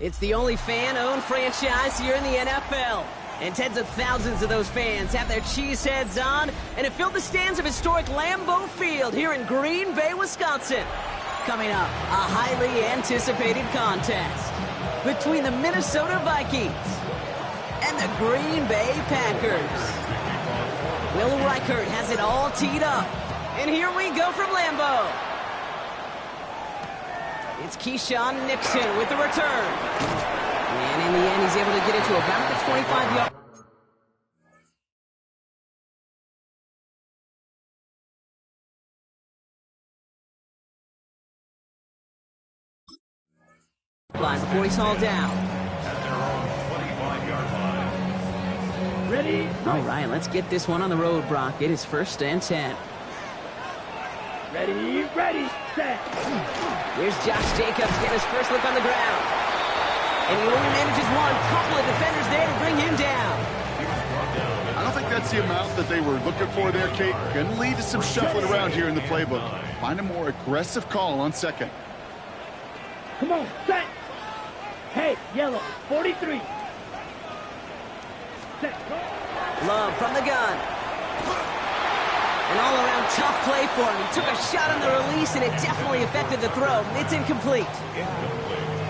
It's the only fan-owned franchise here in the NFL. And tens of thousands of those fans have their cheese heads on, and it filled the stands of historic Lambeau Field here in Green Bay, Wisconsin. Coming up, a highly anticipated contest between the Minnesota Vikings and the Green Bay Packers. Will Reichert has it all teed up. And here we go from Lambeau. It's Keyshawn Nixon with the return. And in the end, he's able to get it to about the 25-yard. Line before he's hauled down. Ready? All right, let's get this one on the road, Brock. It is 1st and 10. Ready, set. Here's Josh Jacobs getting his first look on the ground. And he only manages one. Couple of defenders there to bring him down. I don't think that's the amount that they were looking for there, Kate. Going to lead to some shuffling around here in the playbook. Find a more aggressive call on second. Come on, set. Hey, yellow, 43. Set. Love from the gun. An all-around tough play for him. He took a shot on the release, and it definitely affected the throw. It's incomplete.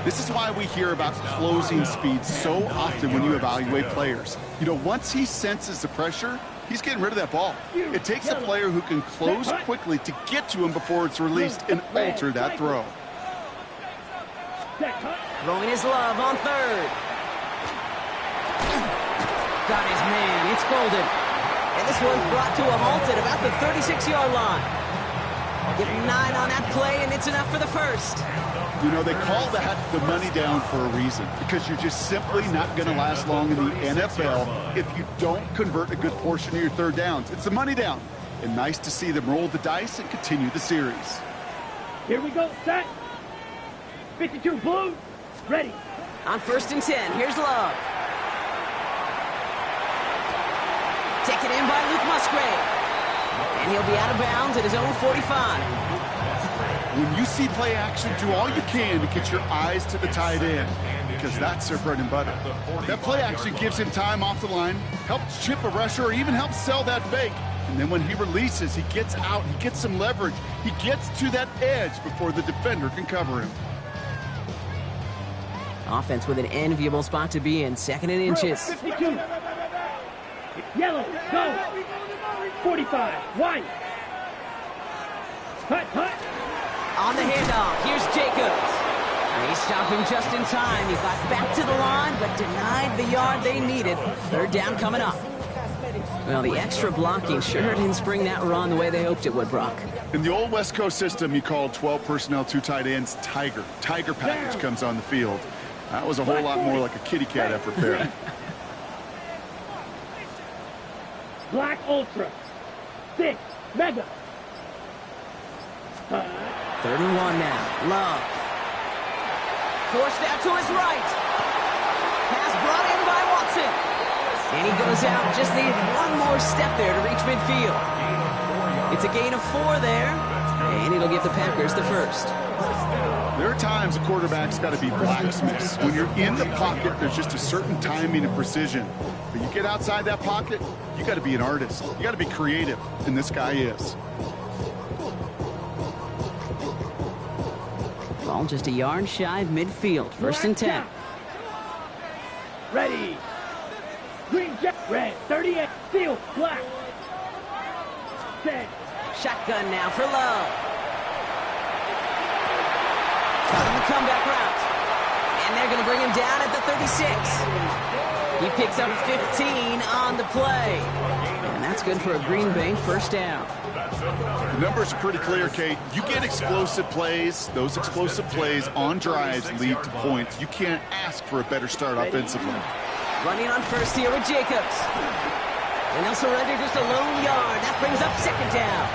This is why we hear about closing speed so often when you evaluate players. You know, once he senses the pressure, he's getting rid of that ball. It takes a player who can close quickly to get to him before it's released and alter that throw. Throwing his Love on third. Got his man. It's golden. And this one's brought to a halt at about the 36-yard line. Give him 9 on that play, and it's enough for the first. You know, they call that the money down for a reason, because you're just simply not going to last long in the NFL if you don't convert a good portion of your third downs. It's the money down. And nice to see them roll the dice and continue the series. Here we go, set. 52 blue, ready. On 1st and 10, here's Love. Taken in by Luke Musgrave. And he'll be out of bounds at his own 45. When you see play action, do all you can to get your eyes to the tight end, because that's their bread and butter. That play action gives him time off the line, helps chip a rusher, or even helps sell that fake. And then when he releases, he gets out, he gets some leverage. He gets to that edge before the defender can cover him. Offense with an enviable spot to be in, 2nd and inches. 52. Yellow, go. 45, white. Hut. On the handoff, here's Jacobs. And he stopped him just in time. He got back to the line, but denied the yard they needed. 3rd down coming up. Well, the extra blocking sure didn't spring that run the way they hoped it would, Brock. In the old West Coast system, you called 12 personnel, 2 tight ends, Tiger. Tiger package comes on the field. That was a whole lot more like a kitty cat effort there. Black Ultra. 6, Mega. 3rd and 1 now. Love. Forced out to his right. Pass brought in by Watson. And he goes out. Just needed one more step there to reach midfield. It's a gain of 4 there. And it'll give the Packers the first. There are times a quarterback's got to be blacksmiths. When you're in the pocket, there's just a certain timing and precision. But you get outside that pocket, you got to be an artist. You got to be creative, and this guy is. Ball just a yard shy of midfield. 1st and 10. Ready. Green jet, red, 38, steel, black. Set. Shotgun now for Love. Got him the comeback route. And they're going to bring him down at the 36. He picks up 15 on the play. And that's good for a Green Bay 1st down. The numbers are pretty clear, Kate. You get explosive plays. Those explosive plays on drives lead to points. You can't ask for a better start offensively. Running on 1st here with Jacobs. And they'll surrender just a lone yard. That brings up 2nd down.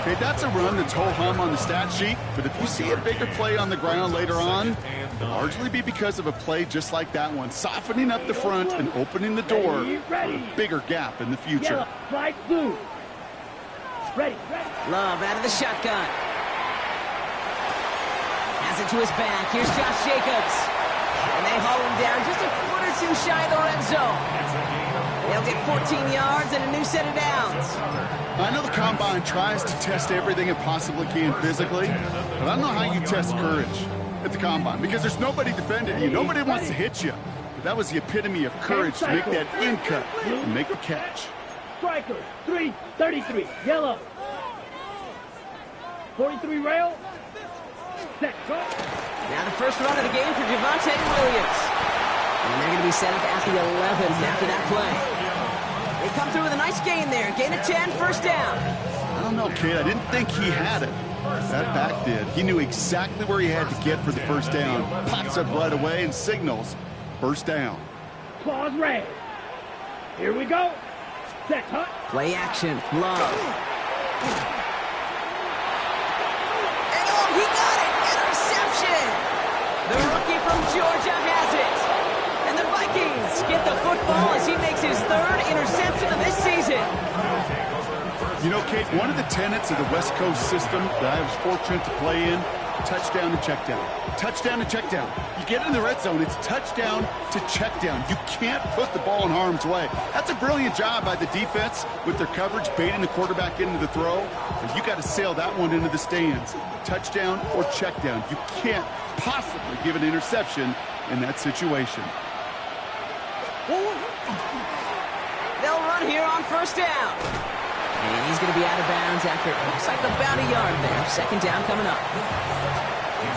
Okay, that's a run that's ho-hum on the stat sheet, but if you see a bigger play on the ground later on, it'll largely be because of a play just like that one, softening up the front and opening the door for a bigger gap in the future. Light blue. Ready. Love out of the shotgun. Has it to his back. Here's Josh Jacobs. And they haul him down just a foot or two shy of the red zone. They'll get 14 yards and a new set of downs. I know the Combine tries to test everything it possibly can physically, but I don't know how you test courage at the Combine because there's nobody defending you. Nobody wants to hit you. But that was the epitome of courage to make that in cut and make the catch. Striker, 333, yellow. 43 rail. Set, go. Now the first run of the game for Javonte Williams. And they're going to be set up at the 11 after that play. They come through with a nice gain there. Gain of 10, first down. I don't know, kid. I didn't think he had it. That back did. He knew exactly where he had to get for the first down. Pops up right away and signals first down. Claws red. Here we go. Set, hut. Play action. Love. And oh, he got it. Interception. The rookie from Georgia has it. And the Vikings get the football as he makes his third interception of this season. You know, Kate, one of the tenets of the West Coast system that I was fortunate to play in, touchdown to check down. Touchdown to check down. You get in the red zone, it's touchdown to check down. You can't put the ball in harm's way. That's a brilliant job by the defense with their coverage, baiting the quarterback into the throw. But you got to sail that one into the stands. Touchdown or check down. You can't possibly give an interception in that situation. They'll run here on first down. And he's going to be out of bounds after it looks like about a yard there. Second down coming up.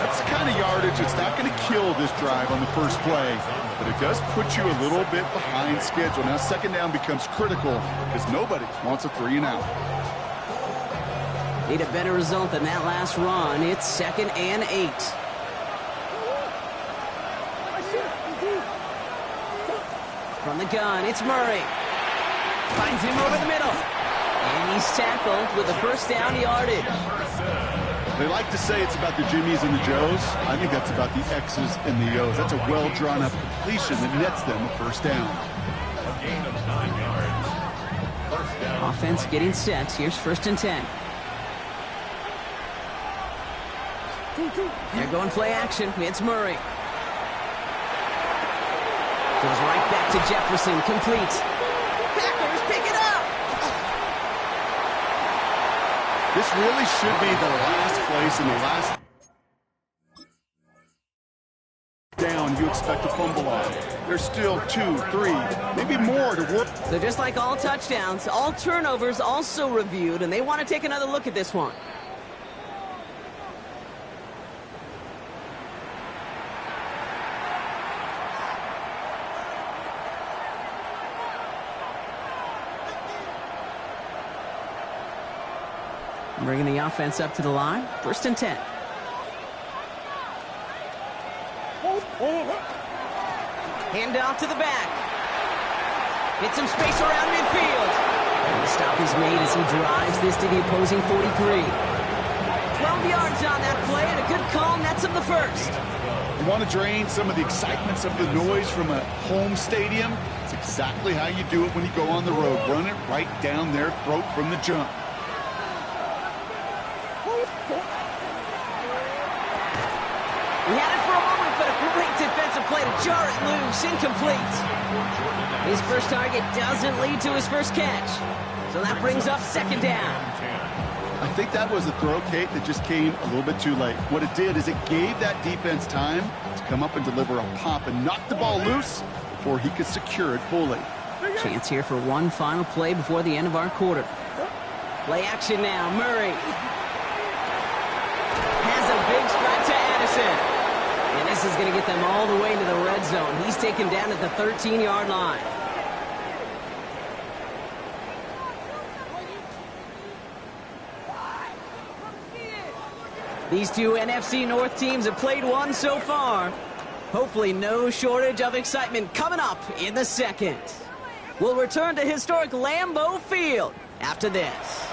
That's the kind of yardage that's not going to kill this drive on the first play, but it does put you a little bit behind schedule. Now second down becomes critical because nobody wants a 3 and out. Need a better result than that last run. It's 2nd and 8. From the gun, it's Murray. Finds him over the middle. And he's tackled with a first down yardage. They like to say it's about the Jimmies and the Joes. I think that's about the X's and the O's. That's a well-drawn-up completion that nets them a first down. A gain of 9 yards. First down. Offense getting set. Here's 1st and 10. They're going play action. It's Murray. Goes right back to Jefferson. Complete. Packers pick it up. This really should be the last place in the last down you expect a fumble on. There's still 2, 3, maybe more to work. So just like all touchdowns, all turnovers also reviewed, and they want to take another look at this one. Bringing the offense up to the line. 1st and 10. Hand off to the back. Get some space around midfield. And the stop is made as he drives this to the opposing 43. 12 yards on that play, and a good call nets him the first. You want to drain some of the excitement, some of the noise from a home stadium? It's exactly how you do it when you go on the road. Run it right down their throat from the jump. He had it for a moment, but a great defensive play to jar it loose. Incomplete. His first target doesn't lead to his first catch. So that brings up 2nd down. I think that was a throw, Kate, that just came a little bit too late. What it did is it gave that defense time to come up and deliver a pop and knock the ball loose before he could secure it fully. Chance here for one final play before the end of our quarter. Play action now. Murray has a big strike to Addison. And this is going to get them all the way into the red zone. He's taken down at the 13-yard line. These two NFC North teams have played one so far. Hopefully no shortage of excitement coming up in the second. We'll return to historic Lambeau Field after this.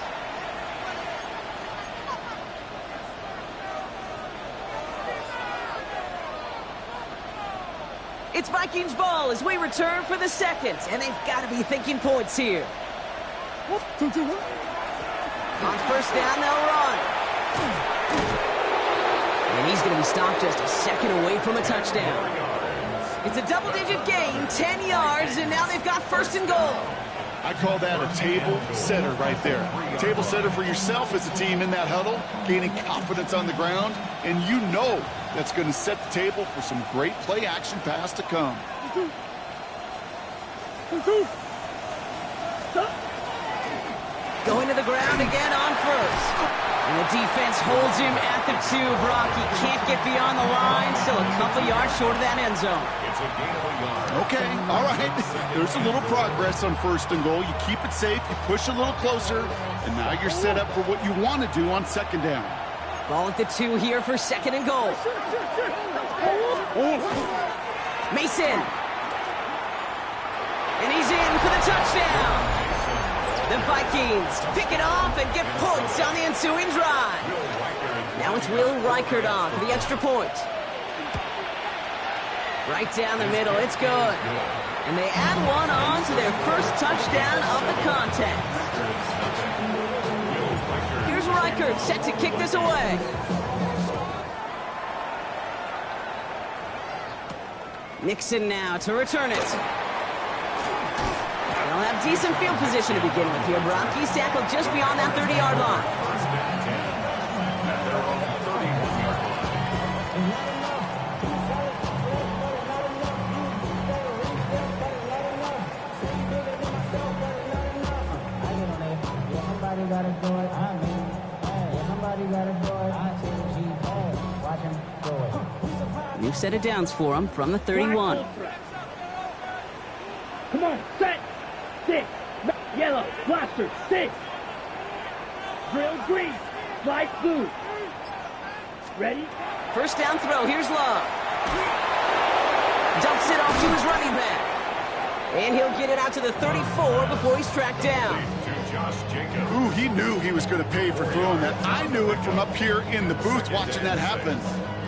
It's Vikings ball as we return for the second, and they've got to be thinking points here. On first down, they'll run. And he's going to be stopped just a second away from a touchdown. It's a double-digit gain, 10 yards, and now they've got first and goal. I call that a table setter right there. Table setter for yourself as a team in that huddle, gaining confidence on the ground, and you know that's going to set the table for some great play-action pass to come. Going to the ground again on first. And the defense holds him at the 2, Brock. He can't get beyond the line. Still a couple yards short of that end zone. It's a gain of a yard. Okay, all right. There's a little progress on first and goal. You keep it safe, you push a little closer, and now you're set up for what you want to do on second down. Ball at the 2 here for second and goal. Mason. And he's in for the touchdown. The Vikings pick it off and get points on the ensuing drive. Now it's Will Reichert on for the extra point. Right down the middle, it's good. And they add one on to their first touchdown of the contest. Here's Reichert set to kick this away. Nixon now to return it. They'll have decent field position to begin with here, Brock. He's tackled just beyond that 30-yard line. New set of downs for him from the 31. Come on, set. 6. Yellow. Blaster. 6. Drill green. Light blue. Ready? First down throw. Here's Love. Dumps it off to his running back. And he'll get it out to the 34 before he's tracked down. Ooh, he knew he was going to pay for throwing that. I knew it from up here in the booth watching that happen.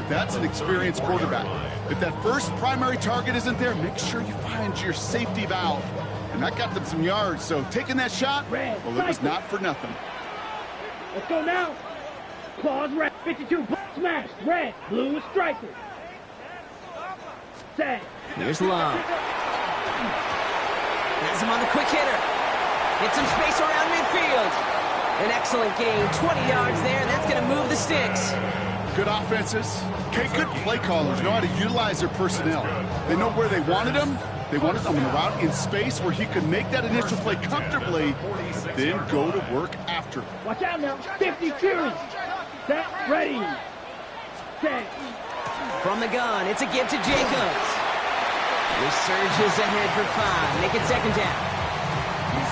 But that's an experienced quarterback. If that first primary target isn't there, make sure you find your safety valve. And that got them some yards, so taking that shot, well, it was not for nothing. Let's go now. Claws red. 52. Smashed. Red. Blue is striker. Set. Here's Love. Has him on the quick hitter. Get some space around midfield. An excellent gain. 20 yards there, and that's going to move the sticks. Good offenses. Okay, good play callers know how to utilize their personnel. They know where they wanted them. They wanted them on the route in space where he could make that initial play comfortably, then go to work after. Watch out now. 50 Fury. Set. Ready. Set. From the gun, it's a give to Jacobs. He surges ahead for 5. Make it second down.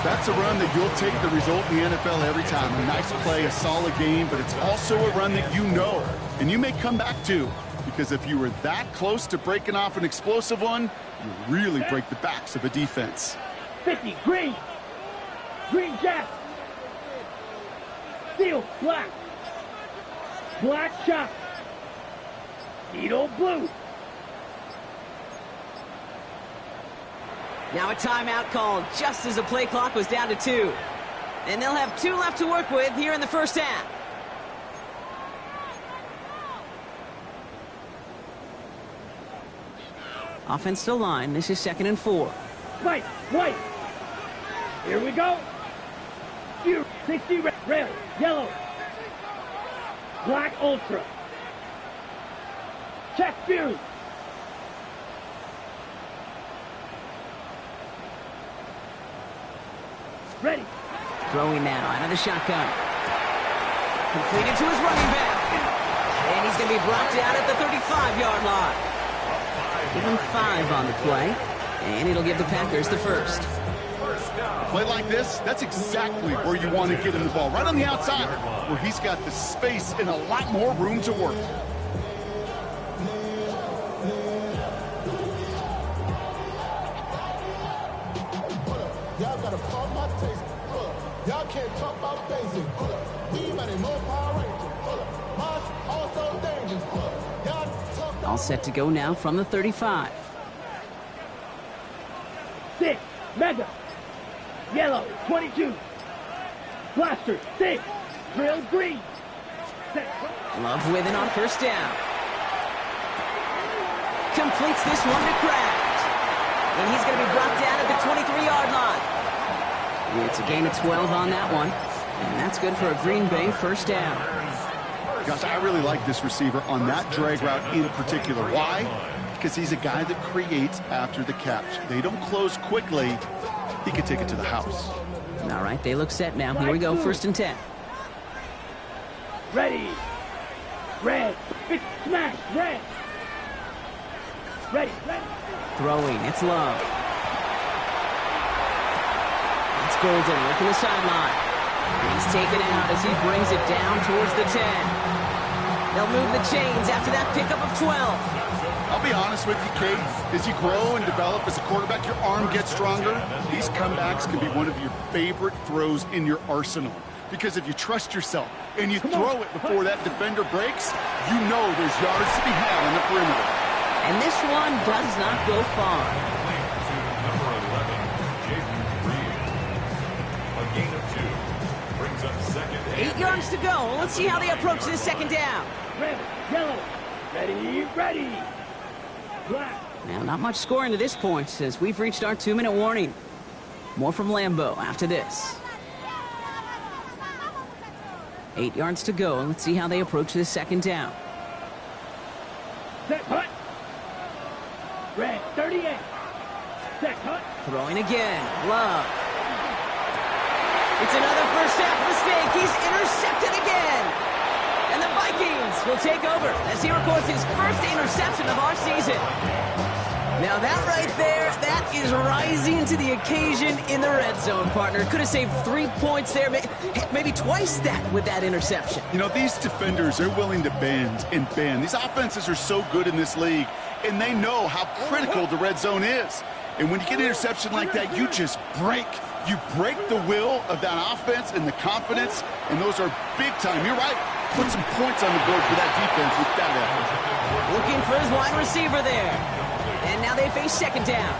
That's a run that you'll take the result in the NFL every time. A nice play, a solid game, but it's also a run that you know, and you may come back to, because if you were that close to breaking off an explosive one, you really break the backs of a defense. 50, green. Green jack. Steel, black. Black shot. Needle blue. Now a timeout called just as the play clock was down to 2. And they'll have 2 left to work with here in the first half. Offensive line, this is 2nd and 4. White, white. Here we go. 60 red, yellow. Black ultra. Check Fury. Ready. Throwing now out of the shotgun. Completed to his running back. And he's going to be brought down at the 35-yard line. Give him 5 on the play. And it'll give the Packers the first. A play like this, that's exactly where you want to get him the ball. Right on the outside, where he's got the space and a lot more room to work. Y'all gotta pump my taste. Y'all can't talk about basic. We money more Power Rangers. March also dangerous. All set to go now from the 35. 6, mega. Yellow, 22. Blaster, 6. Drill green. Set. Love with it on first down. Completes this one to Kraft. And he's going to be brought down at the 23-yard line. It's a gain of 12 on that one. And that's good for a Green Bay first down. Gosh, I really like this receiver on that drag route in particular. Why? Because he's a guy that creates after the catch. They don't close quickly. He could take it to the house. All right, they look set now. Here we go, 1st and 10. Ready. Red. Smash. Red. Ready. Throwing, it's Love. It's Golden working the sideline. He's taken out as he brings it down towards the 10. They'll move the chains after that pickup of 12. I'll be honest with you, Kate. As you grow and develop as a quarterback, your arm gets stronger. These comebacks can be one of your favorite throws in your arsenal. Because if you trust yourself and you throw it before that defender breaks, you know there's yards to be had on the perimeter. And this one does not go far. Number 11, a gain of 2. Brings up 2nd and 8 yards to go. Let's see how they approach this 2nd down. Red. Yellow. Ready. Black. Now, not much scoring to this point since we've reached our 2-minute warning. More from Lambeau after this. 8 yards to go. Let's see how they approach this 2nd down. Set hut. Red. 38. Set hut. Throwing again. Love. It's another first half mistake. He's intercepted again. And the Vikings will take over as he records his first interception of our season. Now that right there, that is rising to the occasion in the red zone, partner. Could have saved 3 points there, maybe twice that with that interception. You know, these defenders are willing to bend and bend. These offenses are so good in this league, and they know how critical the red zone is. And when you get an interception like that, you just break. You break the will of that offense and the confidence, and those are big time. You're right. Put some points on the board for that defense with that effort. Looking for his wide receiver there. And now they face 2nd down.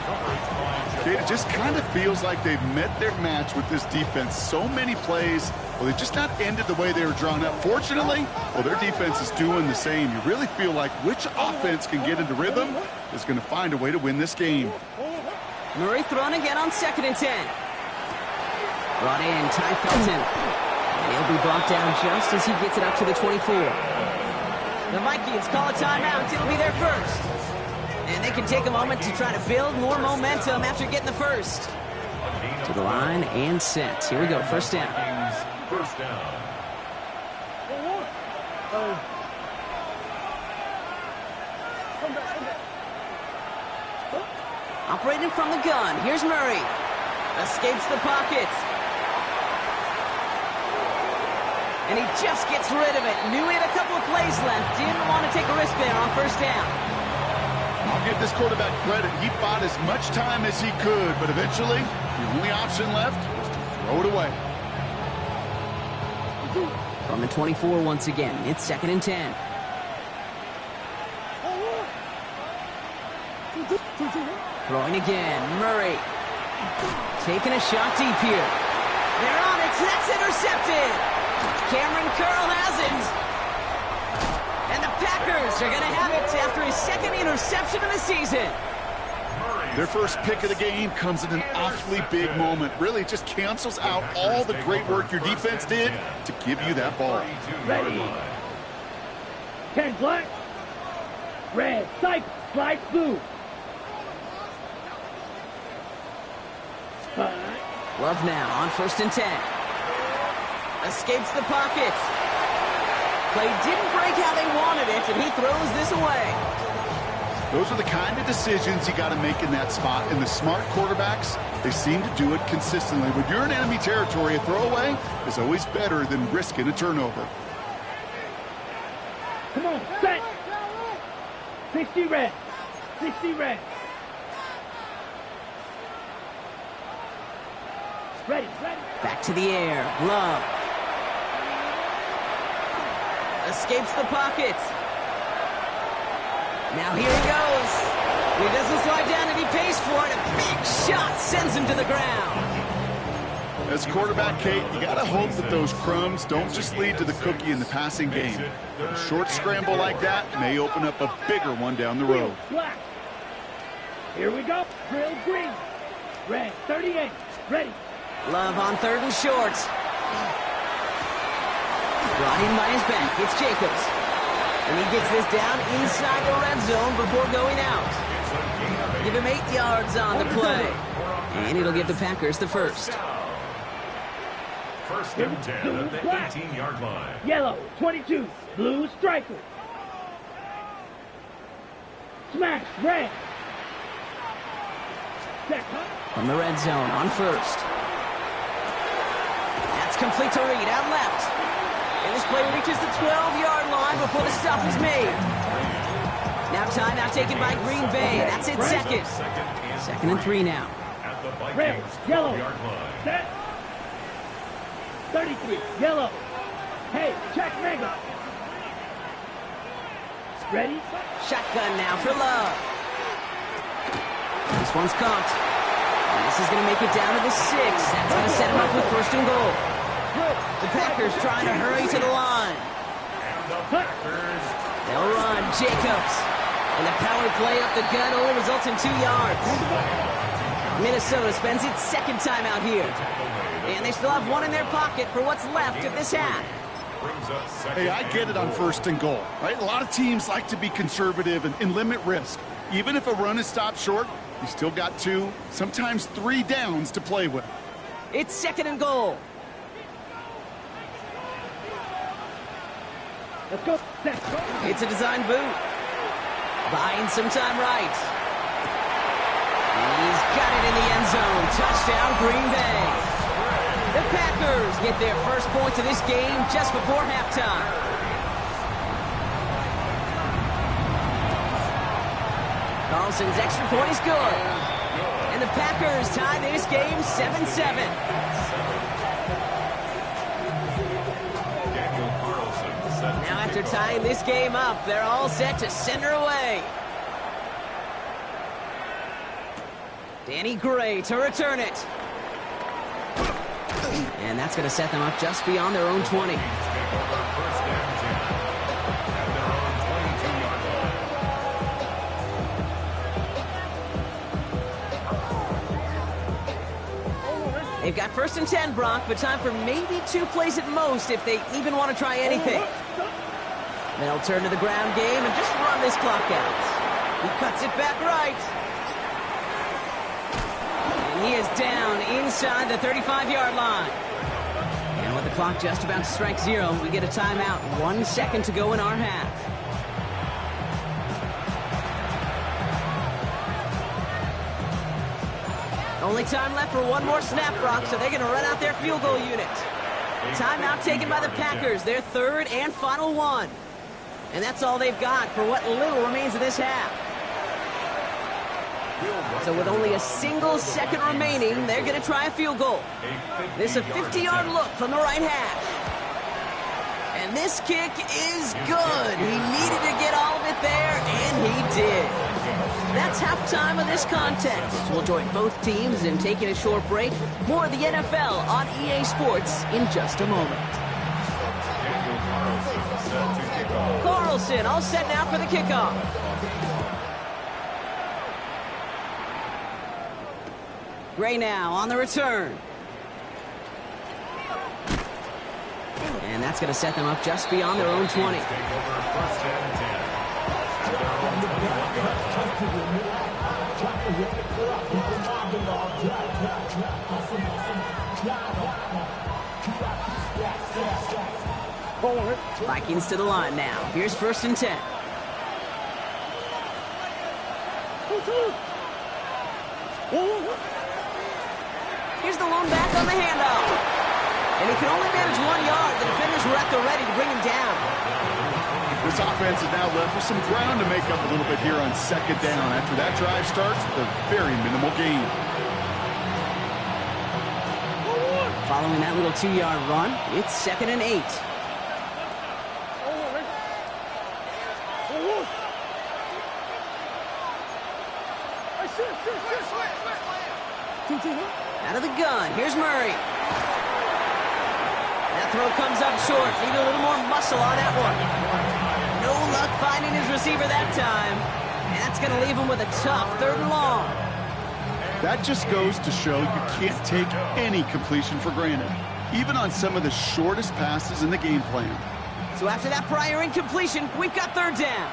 It just kind of feels like they've met their match with this defense. So many plays, well, they just not ended the way they were drawn up. Fortunately, well, their defense is doing the same. You really feel like which offense can get into rhythm is going to find a way to win this game. Murray thrown again on 2nd and 10. Brought in Ty Felton. And he'll be brought down just as he gets it up to the 24. The Vikings call a timeout. It'll be their first. And they can take a moment to try to build more momentum after getting the first. To the line and set. Here we go, 1st down. First down. Operating from the gun. Here's Murray. Escapes the pocket. And he just gets rid of it. Knew he had a couple of plays left. Didn't want to take a risk there on 1st down. I'll give this quarterback credit. He bought as much time as he could, but eventually, the only option left was to throw it away. From the 24 once again, it's 2nd and 10. Throwing again, Murray. Taking a shot deep here. They're on it, that's intercepted. Cameron Curl has it. And the Packers are going to have it after his 2nd interception of the season. Their first pick of the game comes at an awfully big moment. Really just cancels out all the great work your defense did to give you that ball. Ready. 10 black. Red. Slide blue. 5. Love now on 1st and 10. Escapes the pocket. Play didn't break how they wanted it, and he throws this away. Those are the kind of decisions you got to make in that spot. And the smart quarterbacks, they seem to do it consistently. When you're in enemy territory, a throwaway is always better than risking a turnover. Come on, set. 60 red. 60 red. Ready. Back to the air. Love. Escapes the pocket. Now here he goes. He doesn't slide down and he pays for it. A big shot sends him to the ground. As quarterback, Kate, you got to hope that those crumbs don't just lead to the cookie in the passing game. A short scramble like that may open up a bigger one down the road. Black. Here we go. Drill green. Red, 38. Ready. Love on 3rd and short. Brought in by his back. It's Jacobs. And he gets this down inside the red zone before going out. Give him 8 yards on the play. And it'll give the Packers the first. First and 10 at the 18-yard line. Yellow, 22. Blue striker. Smash, red. From the red zone on 1st. That's complete to Reed out left. And this play reaches the 12-yard line before the stop is made. Now timeout taken by Green Bay. That's it, second. 2nd and 3 now. At the Vikings, Red, yellow, 12-yard line. set. 33, yellow. Hey, check mega. Ready? Shotgun now for Love. This one's caught. And this is going to make it down to the 6. That's going to set him up with 1st and goal. The Packers trying to hurry to the line. And the Packers. They'll run. Jacobs. And the power play up the gut only results in 2 yards. Minnesota spends its 2nd time out here. And they still have 1 in their pocket for what's left of this half. Hey, I get it on 1st and goal, right? A lot of teams like to be conservative and limit risk. Even if a run is stopped short, you still got 2, sometimes 3 downs to play with. It's 2nd and goal. Let's go. Set. It's a design boot. Buying some time right. And he's got it in the end zone. Touchdown, Green Bay. The Packers get their first points of this game just before halftime. Carlson's extra point is good. And the Packers tie this game 7-7. Now after tying this game up, they're all set to send her away. Danny Gray to return it. And that's going to set them up just beyond their own 20. They've got 1st and 10, Brock, but time for maybe 2 plays at most if they even want to try anything. They'll turn to the ground game and just run this clock out. He cuts it back right. And he is down inside the 35-yard line. And with the clock just about to strike 0, we get a timeout. 1 second to go in our half. Only time left for 1 more snap, Brock, so they're going to run out their field goal unit. Timeout taken by the Packers, their 3rd and final one. And that's all they've got for what little remains of this half. So with only a single second remaining, they're going to try a field goal. This is a 50-yard look from the right hash. And this kick is good. He needed to get all of it there, and he did. That's halftime of this contest. We'll join both teams in taking a short break. More of the NFL on EA Sports in just a moment. Carlson all set now for the kickoff. Gray now on the return. And that's going to set them up just beyond their own 20. Vikings to the line now. Here's 1st and 10. Here's the lone back on the handoff. And he can only manage 1 yard. The defenders were at the ready to bring him down. This offense is now left with some ground to make up a little bit here on 2nd down. After that drive starts, a very minimal gain. Following that little 2-yard run, it's 2nd and 8. Out of the gun, here's Murray. That throw comes up short. Need a little more muscle on that one. No luck finding his receiver that time. And that's going to leave him with a tough 3rd and long. That just goes to show you can't take any completion for granted, even on some of the shortest passes in the game plan. So after that prior incompletion, we've got 3rd down.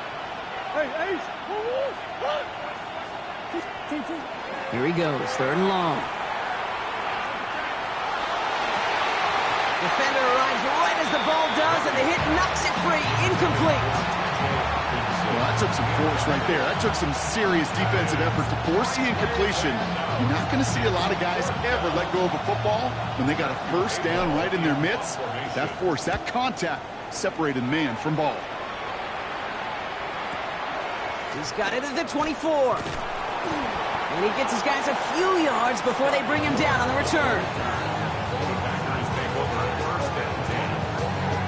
Here he goes, 3rd and long. Defender arrives right as the ball does, and the hit knocks it free. Incomplete. Well, that took some force right there. That took some serious defensive effort to force the incompletion. You're not going to see a lot of guys ever let go of a football when they got a 1st down right in their midst. That force, that contact, separated man from ball. He's got it at the 24. And he gets his guys a few yards before they bring him down on the return. Packers take over 1st and 10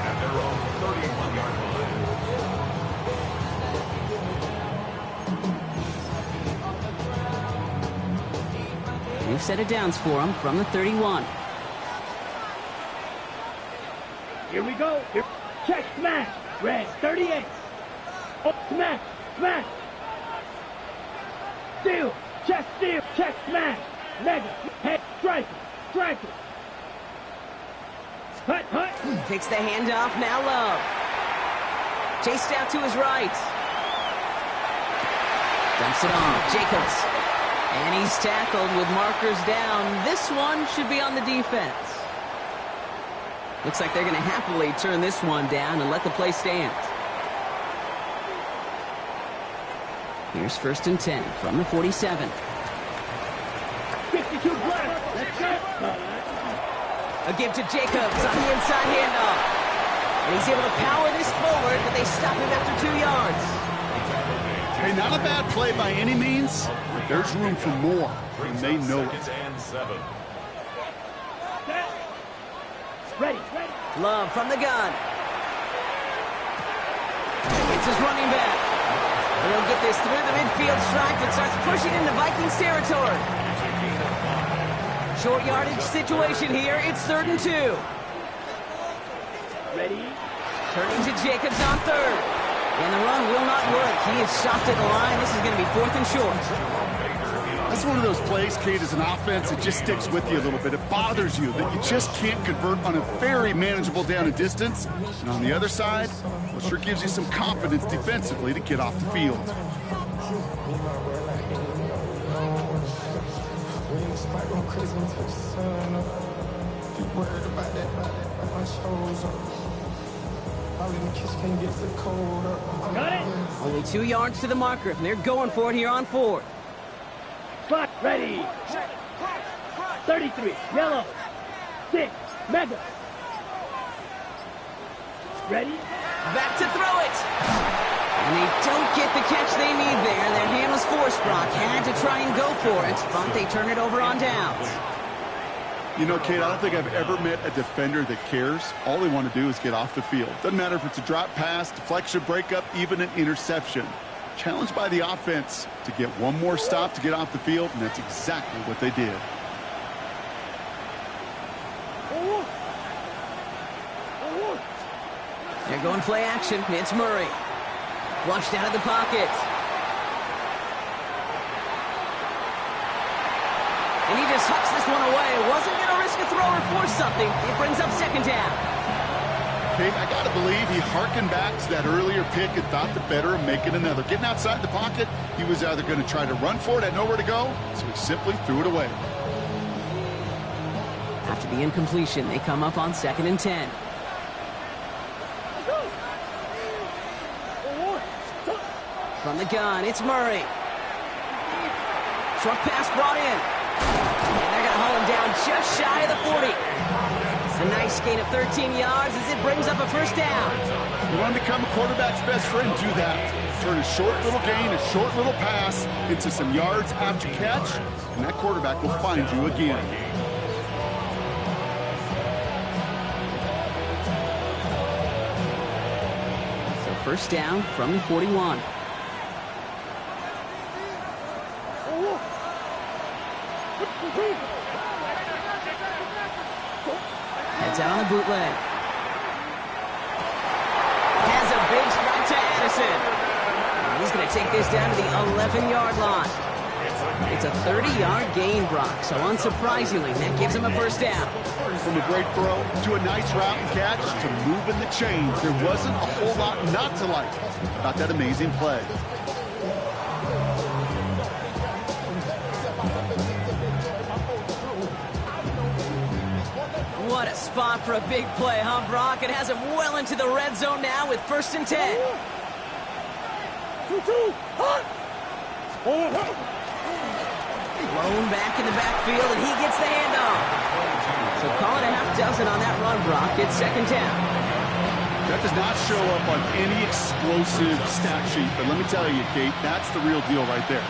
at their own 31-yard line. New set of downs for him from the 31. Here we go. Here. Check, smash. Red, 38. Oh, smash, smash. Steal, check, smash. Mega, head, striker. Hut. Takes the handoff, now Love. Chased out to his right. Dumps it off, Jacobs. And he's tackled with markers down. This one should be on the defense. Looks like they're going to happily turn this one down and let the play stand. Here's 1st and 10 from the 47. 52 left. Let's go. A give to Jacobs on the inside handoff. And he's able to power this forward, but they stop him after 2 yards. Hey, not a bad play by any means, but there's room for more, and they know it. 2nd and 7. Ready. Love from the gun. It's his running back. And he'll get this through the midfield stripe and starts pushing into Vikings territory. Short yardage situation here. It's 3rd and 2. Ready. Turning to Jacobs on 3rd. And the run will not work. He is stopped at the line. This is going to be 4th and short. That's one of those plays, Kate, as an offense, it just sticks with you a little bit. It bothers you that you just can't convert on a very manageable down and distance. And on the other side, well, sure gives you some confidence defensively to get off the field. Got it. Only 2 yards to the marker. They're going for it here on 4th. Clock ready. 33. Yellow. 6. Mega. Ready. Back to throw it. And they don't get the catch they need there. Their hand was forced. Brock had to try and go for it, but they turn it over on downs. You know, Kate, I don't think I've ever met a defender that cares. All they want to do is get off the field. Doesn't matter if it's a drop pass, deflection, breakup, even an interception. Challenged by the offense to get one more stop to get off the field, and that's exactly what they did. They're going play action. It's Murray. Flushed out of the pocket. And he just hucks this one away. Wasn't going to risk a throw or force something. It brings up 2nd down. Kate, I got to believe he harkened back to that earlier pick and thought the better of making another. Getting outside the pocket, he was either going to try to run for it, had nowhere to go, so he simply threw it away. After the incompletion, they come up on 2nd and 10. From the gun, it's Murray. Short pass brought in. And they're going to haul him down just shy of the 40. A nice gain of 13 yards as it brings up a 1st down. You want to become a quarterback's best friend, do that. Turn a short little gain, a short little pass into some yards after catch, and that quarterback will find you again. So 1st down from the 41. Heads out on the bootleg. Has a big strike to Addison. He's going to take this down to the 11-yard line. It's a 30-yard gain, Brock, so unsurprisingly, that gives him a first down. From a great throw to a nice route and catch to moving the chains, there wasn't a whole lot not to like about that amazing play. What a spot for a big play, huh, Brock? It has him well into the red zone now with 1st and 10. Blown back in the backfield, and he gets the handoff. So call it a half dozen on that run, Brock. It's 2nd down. That does not show up on any explosive stat sheet, but let me tell you, Kate, that's the real deal right there.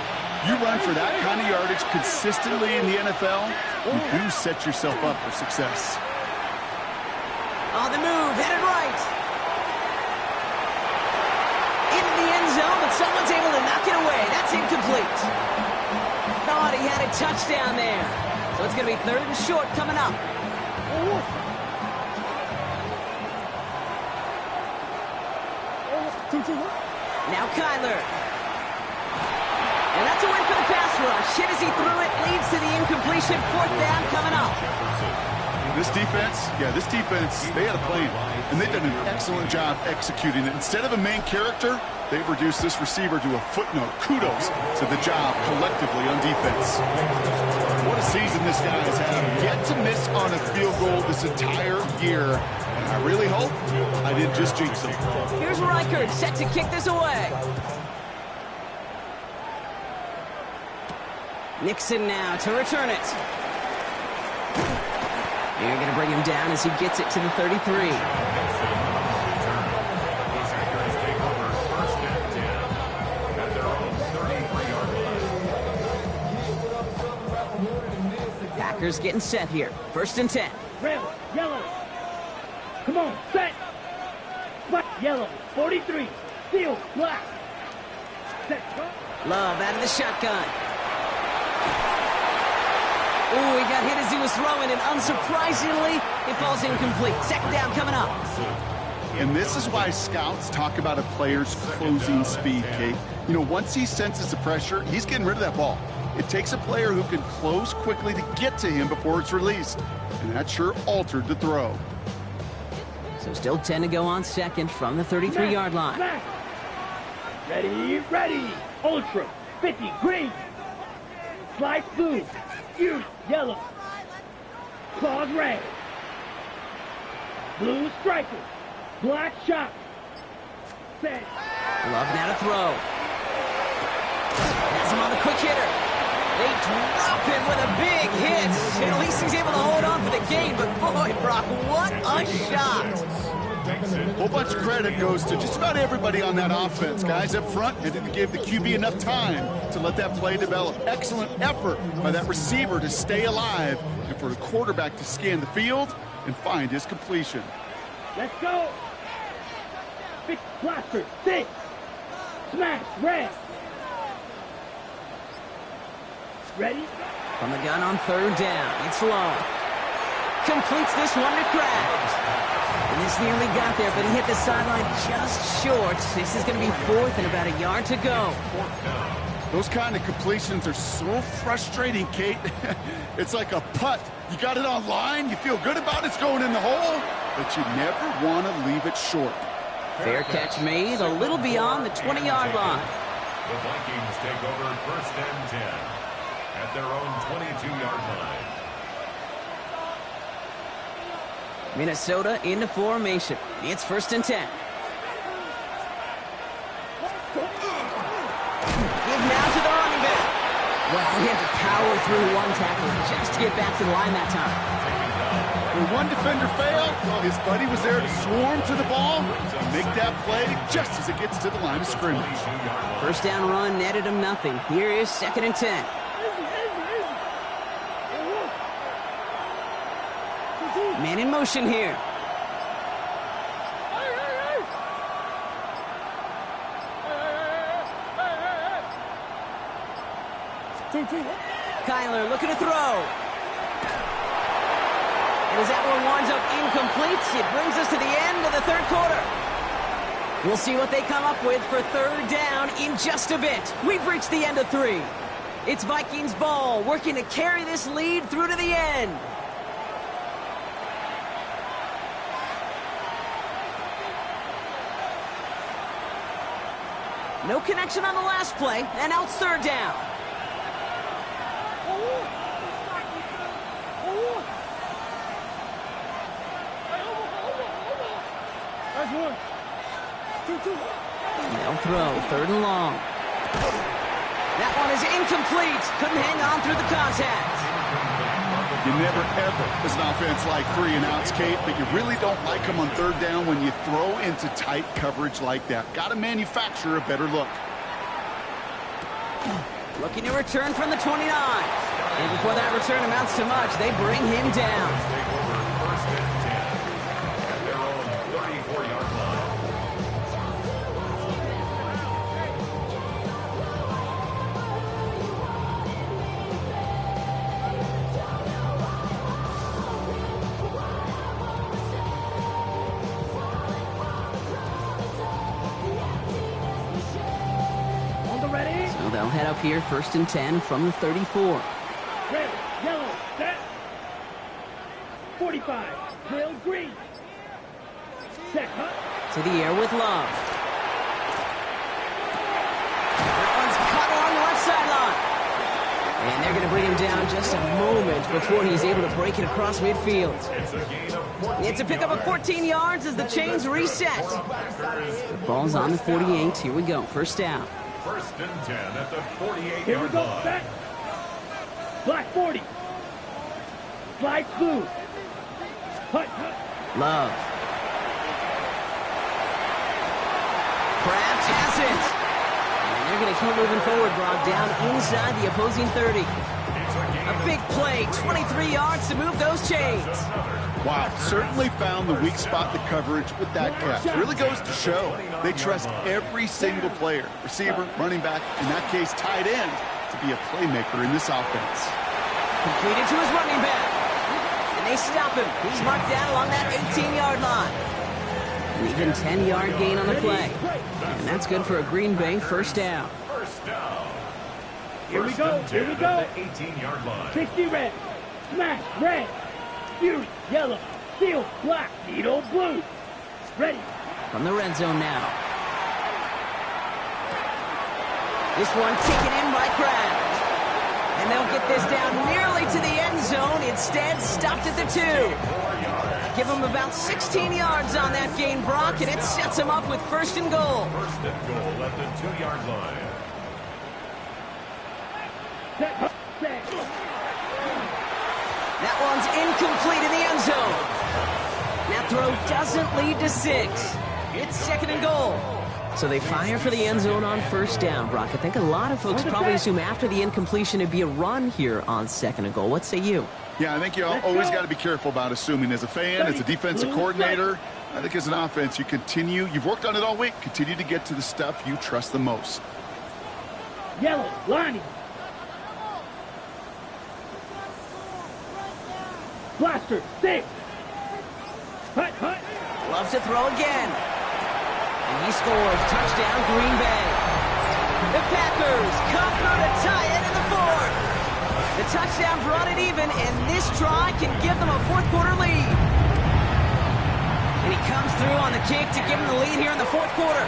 You run for that kind of yardage consistently in the NFL, you do set yourself up for success. On the move, headed right. Into the end zone, but someone's able to knock it away. That's incomplete. Thought he had a touchdown there. So it's going to be 3rd and short coming up. Now Kyler. And that's a win for the pass rush. Hit as he threw it, leads to the incompletion. 4th down coming up. This defense, they had a plan, and they've done an excellent job executing it. Instead of a main character, they've reduced this receiver to a footnote. Kudos to the job collectively on defense. What a season this guy has had. Yet to miss on a field goal this entire year. And I really hope I didn't just jinx him. Here's Reichert set to kick this away. Nixon now to return it. They're going to bring him down as he gets it to the 33. Packers getting set here. 1st and 10. Red, yellow. Come on, set. Black, yellow, 43. Field, black. Set. Love out of the shotgun. Ooh, he got hit as he was throwing, and unsurprisingly, it falls incomplete. 2nd down coming up. And this is why scouts talk about a player's closing speed, Kate. You know, once he senses the pressure, he's getting rid of that ball. It takes a player who can close quickly to get to him before it's released. And that sure altered the throw. So still 10 to go on 2nd from the 33-yard line. Ready, ready. Ultra, 50, green. Slide blue. Use yellow. Claws red. Blue striker. Black shot. Set. Love now to throw. Has him on the quick hitter. They drop him with a big hit. And at least he's able to hold on for the gain. But boy, Brock, what a shot. A whole bunch of credit goes to just about everybody on that offense. Guys up front, and didn't give the QB enough time to let that play develop. Excellent effort by that receiver to stay alive and for the quarterback to scan the field and find his completion. Let's go. Big blaster, 6. Smash, red. Ready? From the gun on 3rd down. It's long. Completes this one to Krabs. And this nearly got there, but he hit the sideline just short. This is going to be 4th and about a yard to go. Those kind of completions are so frustrating, Kate. It's like a putt. You got it on line, you feel good about it's going in the hole, but you never want to leave it short. Fair catch made, a little beyond the 20-yard line. The Vikings take over 1st and 10 at their own 22-yard line. Minnesota into formation. It's 1st and 10. Give now to the running back. Well, he had to power through one tackle just to get back to the line that time. When one defender failed, well, his buddy was there to swarm to the ball and make that play just as it gets to the line of scrimmage. 1st down run netted him nothing. Here is 2nd and 10. Man in motion here. Kyler looking to throw. And as that one winds up incomplete, it brings us to the end of the 3rd quarter. We'll see what they come up with for third down in just a bit. We've reached the end of 3. It's Vikings ball, working to carry this lead through to the end. No connection on the last play, and now it's third down. They'll throw, third and long. That one is incomplete. Couldn't hang on through the contact. You never, ever, as an offense, like 3 and outs, Kate, but you really don't like them on third down when you throw into tight coverage like that. Got to manufacture a better look. Looking to return from the 29. And before that return amounts to much, they bring him down. Take over first and 10 at their own 34-yard line. So they'll head up here, first and 10 from the 34. Red, yellow, set. 45, drill, green. Set, cut. To the air with Love. That one's cut along the left sideline. And they're going to bring him down just a moment before he's able to break it across midfield. It's a gain of 14 It's a pickup of 14 yards as the chains reset. The ball's on the 48. Here we go, first down. First and 10 at the Here we 48-yard go, line. set. Black 40. Slide blue. Cut, cut. Love. Kraft has it. And they're going to keep moving forward, Brock, down inside the opposing 30. A big play, 23 yards to move those chains. Wow, certainly found the weak spot in the coverage with that catch. Really goes to show they trust every single player, receiver, running back, in that case tight end, to be a playmaker in this offense. Completed to his running back. And they stop him. He's marked down along that 18-yard line. An even 10-yard gain on the play. And that's good for a Green Bay first down. First down. Here we First go, and 10 here we go. at the 18-yard line. 60 red. Smash red. Fury yellow. Steel black. Needle blue. Ready. From the red zone now. This one taken in by Kraft. And they'll get this down nearly to the end zone. Instead, stopped at the 2. Give them about 16 yards on that gain, Brock, and it sets them up with first and goal. First and goal at the 2-yard line. Set. Set. That one's incomplete in the end zone. That throw doesn't lead to 6. It's second and goal. So they fire for the end zone on first down, Brock. I think a lot of folks probably assume after the incompletion it'd be a run here on second and goal. What say you? Yeah, I think you always got to be careful about assuming. As a fan, as a defensive coordinator, I think as an offense, you've worked on it all week, continue to get to the stuff you trust the most. Yellow. Lining. Blaster. 6. Hut, hut. Loves to throw again. And he scores. Touchdown, Green Bay. The Packers come through to tie it in the 4th. The touchdown brought it even, and this try can give them a fourth-quarter lead. And he comes through on the kick to give them the lead here in the fourth quarter.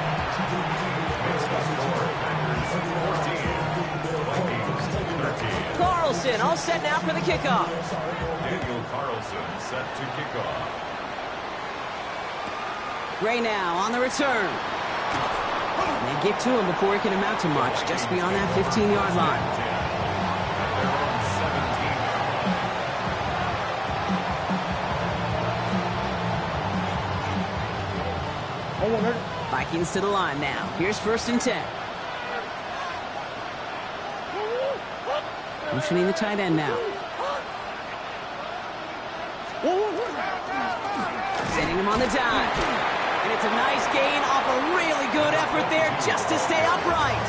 Carlson all set now for the kickoff. Daniel Carlson set to kick off. Gray now on the return. They get to him before it can amount to much, just beyond that 15-yard line. Vikings to the line now. Here's first and 10. Motioning the tight end now. Sending him on the dive. And it's a nice gain off a really good effort there just to stay upright.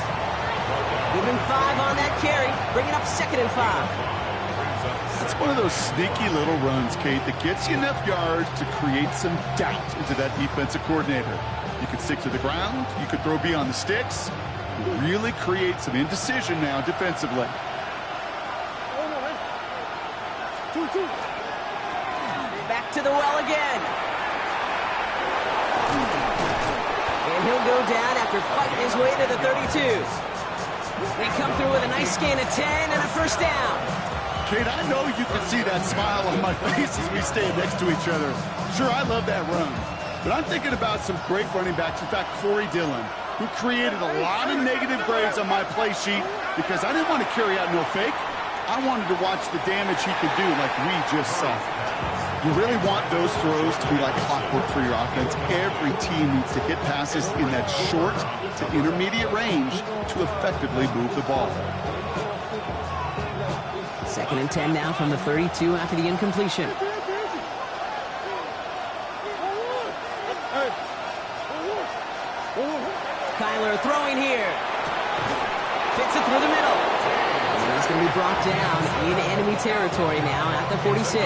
Even 5 on that carry, bringing up second and 5. It's one of those sneaky little runs, Kate, that gets you enough yards to create some doubt into that defensive coordinator. You could stick to the ground. You could throw beyond the sticks. You really create some indecision now defensively. Back to the well again. And he'll go down after fighting his way to the 32. They come through with a nice gain of 10 and a first down. Kate, I know you can see that smile on my face as we stand next to each other. Sure, I love that run. But I'm thinking about some great running backs. In fact, Corey Dillon, who created a lot of negative grades on my play sheet because I didn't want to carry out no fake. I wanted to watch the damage he could do like we just saw. You really want those throws to be like clockwork for your offense. Every team needs to hit passes in that short to intermediate range to effectively move the ball. 2nd and 10 now from the 32 after the incompletion. Kyler throwing here. Fits it through the middle. And he's going to be brought down in enemy territory now at the 46.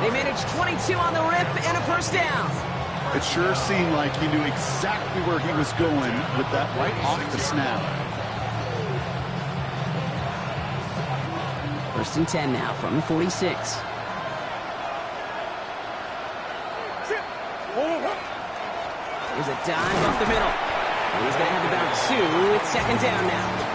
They managed 22 on the rip and a first down. It sure seemed like he knew exactly where he was going with that right off the snap. 1st and 10 now from the 46. There's a dive up the middle. And he's going to have about 2. It's 2nd down now.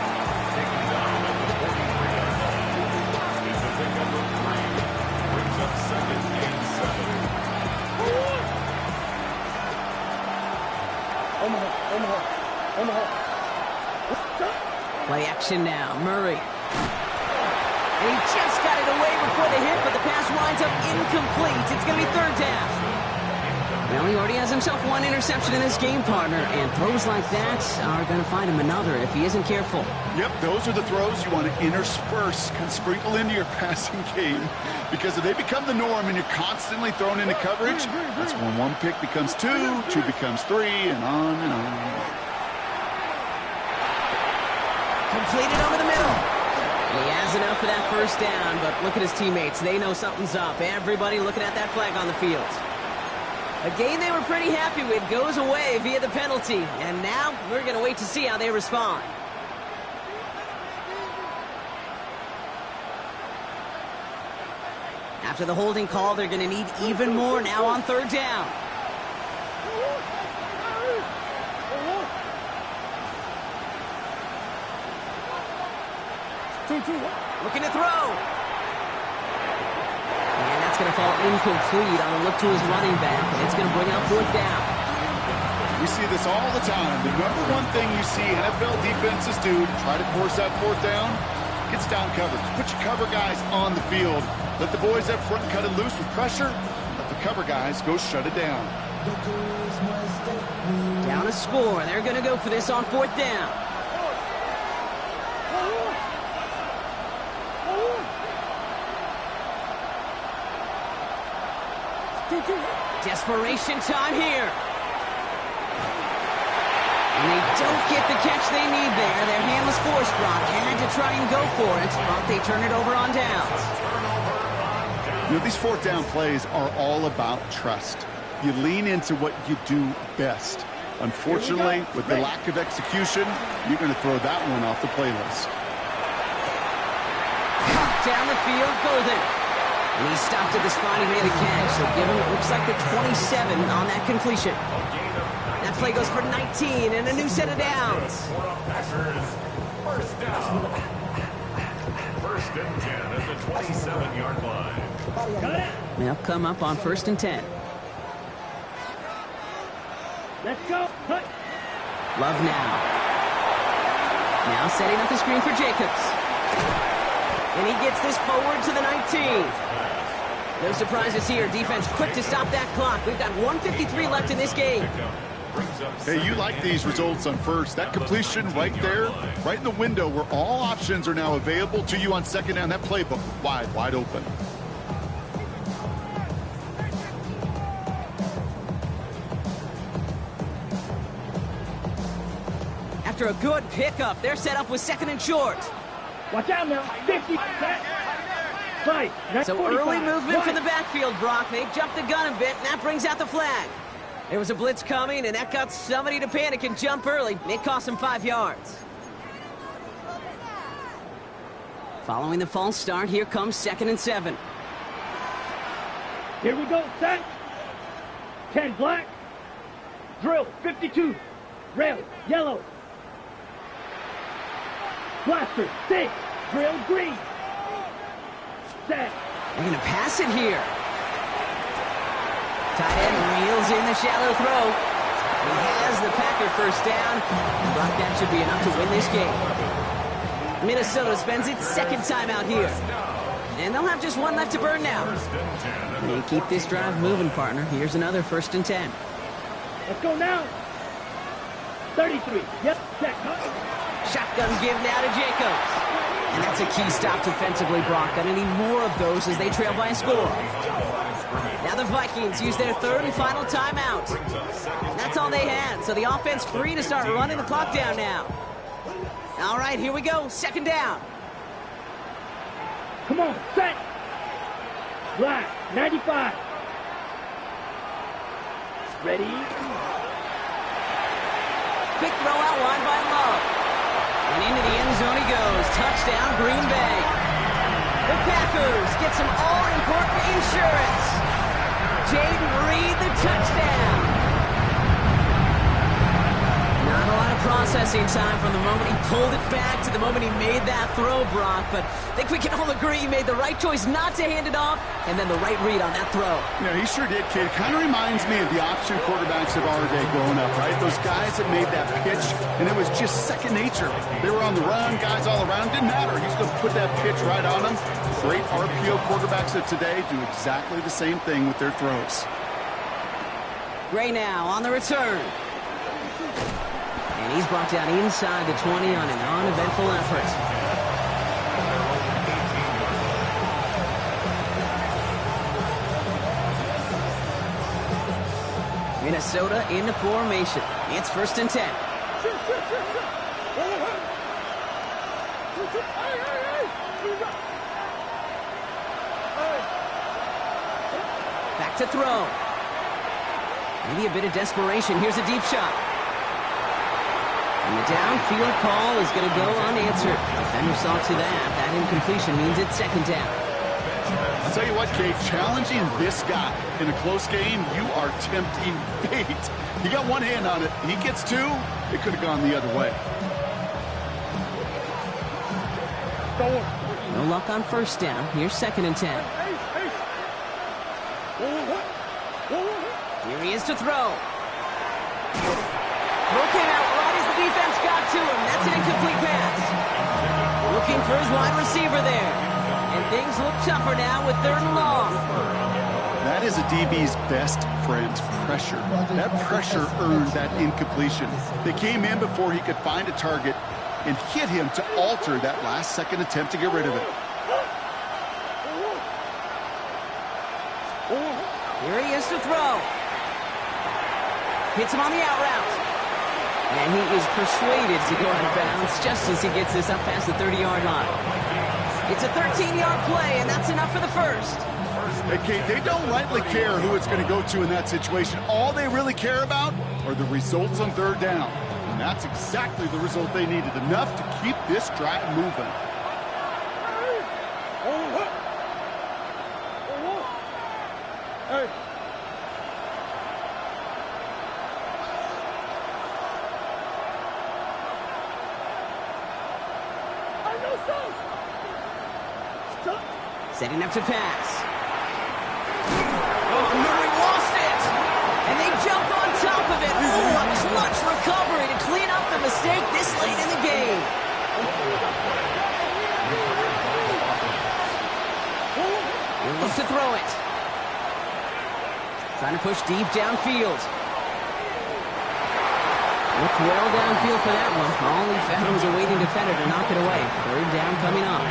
Play action now. Murray. And he just got it away before the hit, but the pass winds up incomplete. It's going to be 3rd down. Well, he already has himself 1 interception in his game, partner, and throws like that are going to find him another if he isn't careful. Yep, those are the throws you want to intersperse, kind of sprinkle into your passing game, because if they become the norm and you're constantly thrown into coverage, that's when 1 pick becomes 2, 2 becomes 3, and on and on. Completed over the middle. He has enough for that first down, but look at his teammates. They know something's up. Everybody looking at that flag on the field. A game they were pretty happy with goes away via the penalty, and now we're going to wait to see how they respond. After the holding call, they're going to need even more now on 3rd down. Looking to throw. And that's going to fall incomplete on a look to his running back, and it's going to bring up 4th down. We see this all the time. The #1 thing you see NFL defenses do to try to force that 4th down, gets down coverage. Put your cover guys on the field. Let the boys up front cut it loose with pressure. Let the cover guys go shut it down. Down a score. They're going to go for this on 4th down. Desperation time here. And they don't get the catch they need there. Their hand was forced, Brock. Had to try and go for it, but they turn it over on downs. You know, these 4th down plays are all about trust. You lean into what you do best. Unfortunately, with the lack of execution, you're going to throw that one off the playlist. Down the field, Golden. And he stopped at the spot he made a catch. So give him, it looks like the 27 on that completion. That play goes for 19 and a new set of downs. First down. 1st and 10 at the 27-yard line. They'll come up on 1st and 10. Let's go. Cut. Love now. Now setting up the screen for Jacobs. And he gets this forward to the 19. No surprises here. Defense quick to stop that clock. We've got 1:53 left in this game. Hey, you like these results on 1st. That completion right there, right in the window where all options are now available to you on 2nd down. That playbook wide open. After a good pickup, they're set up with 2nd and short. Watch out now. 50. Right. So early movement from the backfield, Brock. They jumped the gun a bit, and that brings out the flag. There was a blitz coming, and that got somebody to panic and jump early. It cost him 5 yards. Following the false start, here comes 2nd and 7. Here we go, set. 10 black. Drill, 52. Rail, yellow. Blaster, 6. Drill, green. Set. They're going to pass it here. Tight end reels in the shallow throw. He has the Packer first down. But that should be enough to win this game. Minnesota spends its 2nd time out here. And they'll have just 1 left to burn now. They keep this drive moving, partner. Here's another 1st and 10. Let's go now. 33. Yep, check. Shotgun give now to Jacobs. And that's a key stop defensively, Brock. Gonna need more of those as they trail by a score. Now the Vikings use their 3rd and final timeout. That's all they had, so the offense free to start running the clock down now. All right, here we go. 2nd down. Come on, set. Black, 95. Ready. Quick throw out wide by Love. And into the end zone he goes. Touchdown, Green Bay. The Packers get some all-important insurance. Jaden Reed, the touchdown. Not a lot of processing time from the moment he pulled it back to the moment he made that throw, Brock. But I think we can all agree he made the right choice not to hand it off, and then the right read on that throw. Yeah, he sure did, kid. Kind of reminds me of the option quarterbacks of our day growing up, right? Those guys that made that pitch, and it was just second nature. They were on the run, guys all around. Didn't matter. He's going to put that pitch right on them. Great RPO quarterbacks of today do exactly the same thing with their throws. Gray now on the return. And he's brought down inside the 20 on an uneventful effort. Minnesota in the formation. It's 1st and 10. Back to throw. Maybe a bit of desperation. Here's a deep shot. And the downfield call is going to go unanswered. Defender saw to that. That incompletion means it's 2nd down. I'll tell you what, Kate, challenging this guy in a close game, you are tempting fate. He got 1 hand on it. He gets 2. It could have gone the other way. No luck on 1st down. Here's 2nd and 10. Here he is to throw. Throw came out right as the defense got to him. That's an incomplete pass. Looking for his wide receiver there. And things look tougher now with 3rd and long. That is a DB's best friend, pressure. That pressure earned that incompletion. They came in before he could find a target and hit him to alter that last-second attempt to get rid of it. Here he is to throw. Hits him on the out route. And he is persuaded to go out of bounds just as he gets this up past the 30-yard line. It's a 13-yard play, and that's enough for the 1st. Hey, Kate, they don't rightly care who it's going to go to in that situation. All they really care about are the results on 3rd down. And that's exactly the result they needed, enough to keep this drive moving. Setting up to pass. Oh, Murray lost it! And they jump on top of it. Oh, a clutch recovery to clean up the mistake this late in the game. He'll look to throw it. Trying to push deep downfield. Looked well downfield for that one. All he found was a waiting defender to knock it away. 3rd down coming up.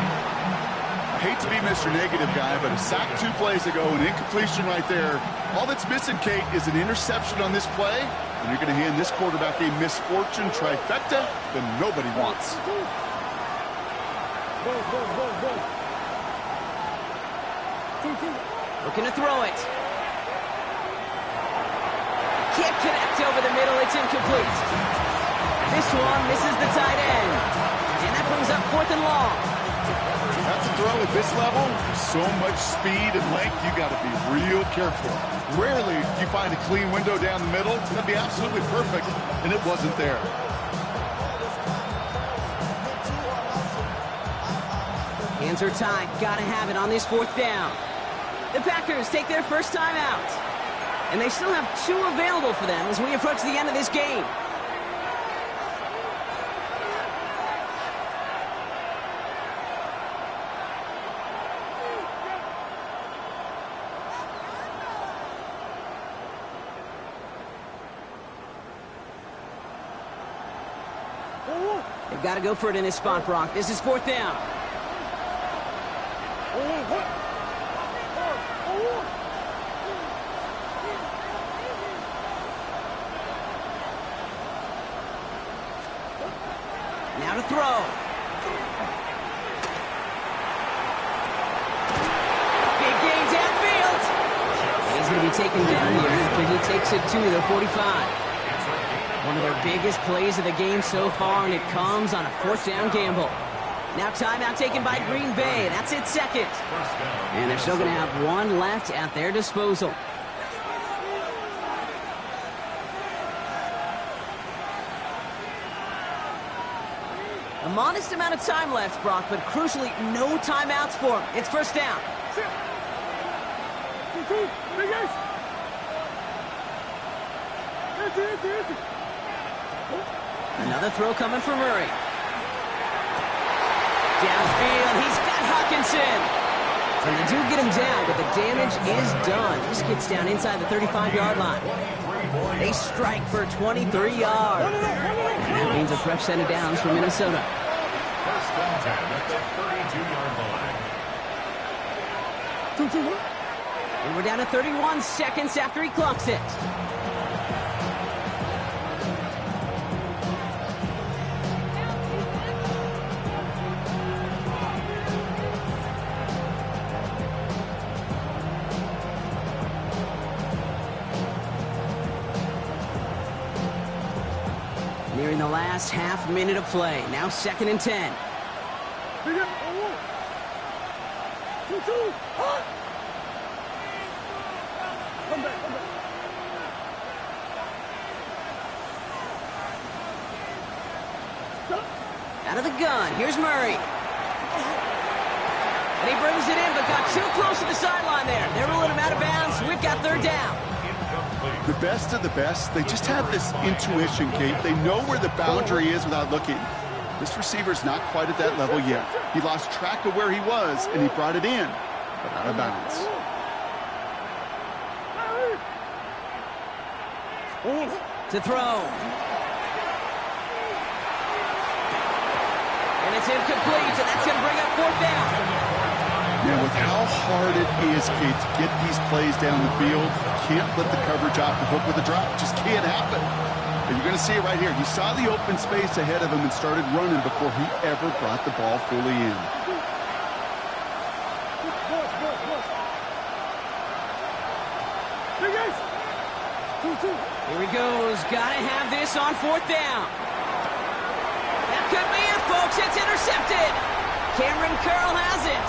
I hate to be Mr. Negative guy, but a sack 2 plays ago, an incompletion right there. All that's missing, Kate, is an interception on this play, and you're going to hand this quarterback a misfortune trifecta that nobody wants. Looking to throw it. can't connect over the middle. It's incomplete. This one misses the tight end. And that brings up 4th and long. That's a throw at this level. So much speed and length, you got to be real careful. Rarely do you find a clean window down the middle. That'd be absolutely perfect, and it wasn't there. Hands are tied. Gotta have it on this 4th down. The Packers take their first time out. And they still have 2 available for them as we approach the end of this game. They've got to go for it in this spot, Brock. This is 4th down. Now to throw. Big gain downfield. He's going to be taken down here after he takes it to the 45. One of their biggest plays of the game so far, and it comes on a 4th down gamble. Now timeout taken by Green Bay. That's its 2nd. And they're still going to have 1 left at their disposal. A modest amount of time left, Brock, but crucially, no timeouts for him. It's 1st down. Another throw coming from Murray. Downfield, he's got Hawkinson. And they do get him down, but the damage is done. This gets down inside the 35-yard line. They strike for 23 yards. And that means a fresh set of downs for Minnesota. 1st and 10 at the 32-yard line. And we're down to 31 seconds after he clocks it. Nearing the last half minute of play. Now 2nd and 10. Out of the gun. Here's Murray. And he brings it in, but got too close to the sideline there. They're ruling him out of bounds. We've got 3rd down. The best of the best, they just have this intuition, Kate. They know where the boundary is without looking. This receiver's not quite at that level yet. He lost track of where he was, and he brought it in, but out of bounds. To throw. And it's incomplete, and that's going to bring up 4th down. Now, with how hard it is, Kate, to get these plays down the field, can't let the coverage off the hook with a drop. Just can't happen. And you're going to see it right here. You saw the open space ahead of him and started running before he ever brought the ball fully in. Here he goes. Got to have this on 4th down. That could be it, folks. It's intercepted. Cameron Curl has it.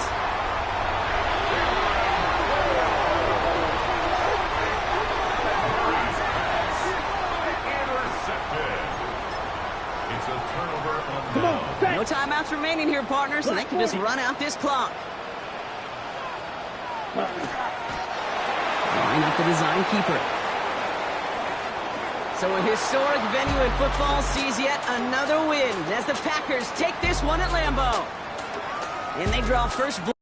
No timeouts remaining here, partners, and they can just run out this clock. Line up the design keeper. So a historic venue in football sees yet another win as the Packers take this one at Lambeau. And they draw first blood.